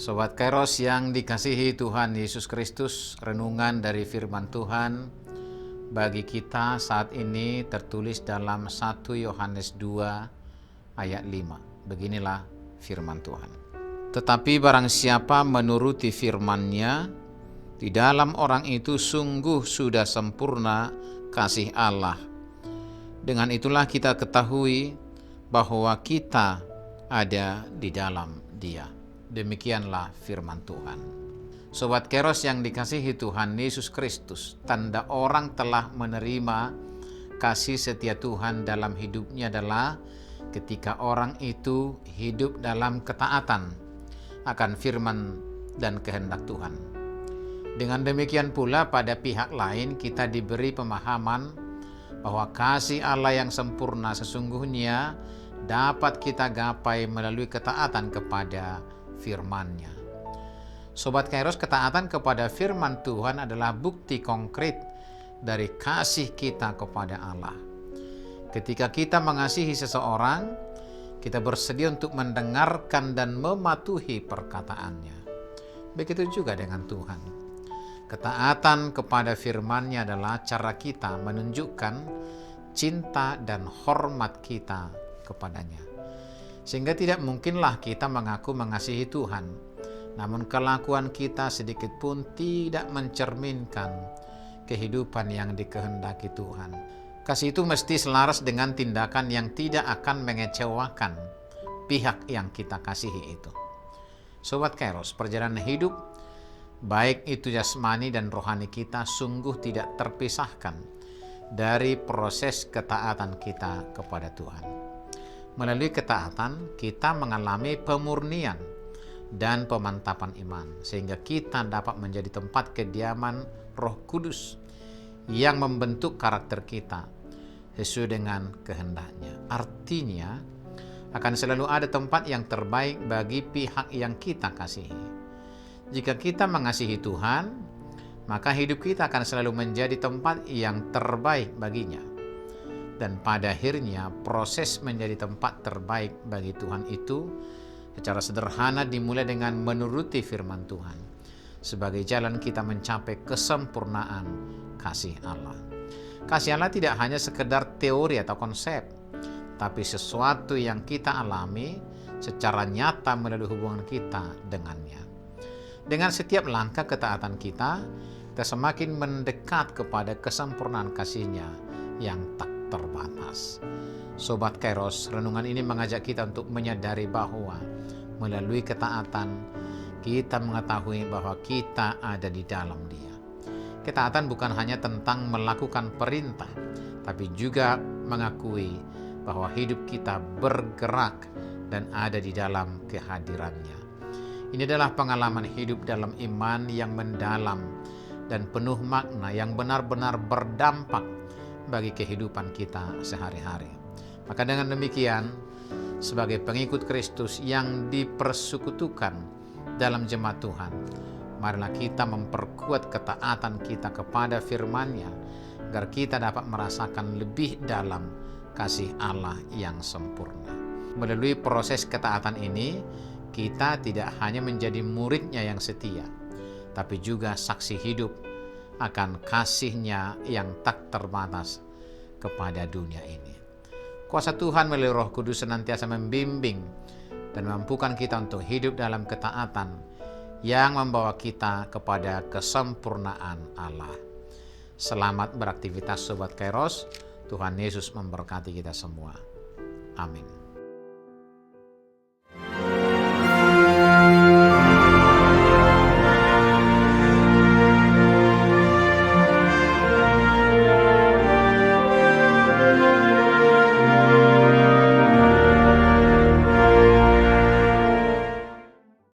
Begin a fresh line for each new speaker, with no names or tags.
Sobat Kairos yang dikasihi Tuhan Yesus Kristus, renungan dari firman Tuhan bagi kita saat ini tertulis dalam 1 Yohanes 2 ayat 5. Beginilah firman Tuhan. Tetapi barang siapa menuruti firman-Nya, di dalam orang itu sungguh sudah sempurna kasih Allah. Dengan itulah kita ketahui bahwa kita ada di dalam Dia. Demikianlah firman Tuhan. Sobat Kairos yang dikasihi Tuhan Yesus Kristus, tanda orang telah menerima kasih setia Tuhan dalam hidupnya adalah ketika orang itu hidup dalam ketaatan akan firman dan kehendak Tuhan. Dengan demikian pula pada pihak lain kita diberi pemahaman bahwa kasih Allah yang sempurna sesungguhnya dapat kita gapai melalui ketaatan kepada firman-Nya. Sobat Kairos, ketaatan kepada firman Tuhan adalah bukti konkret dari kasih kita kepada Allah. Ketika kita mengasihi seseorang, kita bersedia untuk mendengarkan dan mematuhi perkataannya. Begitu juga dengan Tuhan. Ketaatan kepada firman-Nya adalah cara kita menunjukkan cinta dan hormat kita kepadanya. Sehingga tidak mungkinlah kita mengaku mengasihi Tuhan, namun kelakuan kita sedikit pun tidak mencerminkan kehidupan yang dikehendaki Tuhan. Kasih itu mesti selaras dengan tindakan yang tidak akan mengecewakan pihak yang kita kasihi itu. Sobat Kairos, perjalanan hidup, baik itu jasmani dan rohani kita, sungguh tidak terpisahkan dari proses ketaatan kita kepada Tuhan. Melalui ketaatan, kita mengalami pemurnian dan pemantapan iman, sehingga kita dapat menjadi tempat kediaman Roh Kudus yang membentuk karakter kita sesuai dengan kehendak-Nya. Artinya, akan selalu ada tempat yang terbaik bagi pihak yang kita kasihi. Jika kita mengasihi Tuhan, maka hidup kita akan selalu menjadi tempat yang terbaik baginya. Dan pada akhirnya proses menjadi tempat terbaik bagi Tuhan itu secara sederhana dimulai dengan menuruti firman Tuhan sebagai jalan kita mencapai kesempurnaan kasih Allah. Kasih Allah tidak hanya sekedar teori atau konsep, tapi sesuatu yang kita alami secara nyata melalui hubungan kita dengannya. Dengan setiap langkah ketaatan kita semakin mendekat kepada kesempurnaan kasih-Nya yang tak terbatas. Sobat Kairos, renungan ini mengajak kita untuk menyadari bahwa melalui ketaatan kita mengetahui bahwa kita ada di dalam Dia. Ketaatan bukan hanya tentang melakukan perintah, tapi juga mengakui bahwa hidup kita bergerak dan ada di dalam kehadiran-Nya. Ini adalah pengalaman hidup dalam iman yang mendalam dan penuh makna yang benar-benar berdampak bagi kehidupan kita sehari-hari. Maka dengan demikian, sebagai pengikut Kristus yang dipersekutukan dalam jemaat Tuhan, marilah kita memperkuat ketaatan kita kepada firman-Nya, agar kita dapat merasakan lebih dalam kasih Allah yang sempurna. Melalui proses ketaatan ini, kita tidak hanya menjadi murid-Nya yang setia, tapi juga saksi hidup akan kasih-Nya yang tak terbatas kepada dunia ini. Kuasa Tuhan melalui Roh Kudus senantiasa membimbing dan memampukan kita untuk hidup dalam ketaatan yang membawa kita kepada kesempurnaan Allah. Selamat beraktivitas Sobat Kairos. Tuhan Yesus memberkati kita semua. Amin.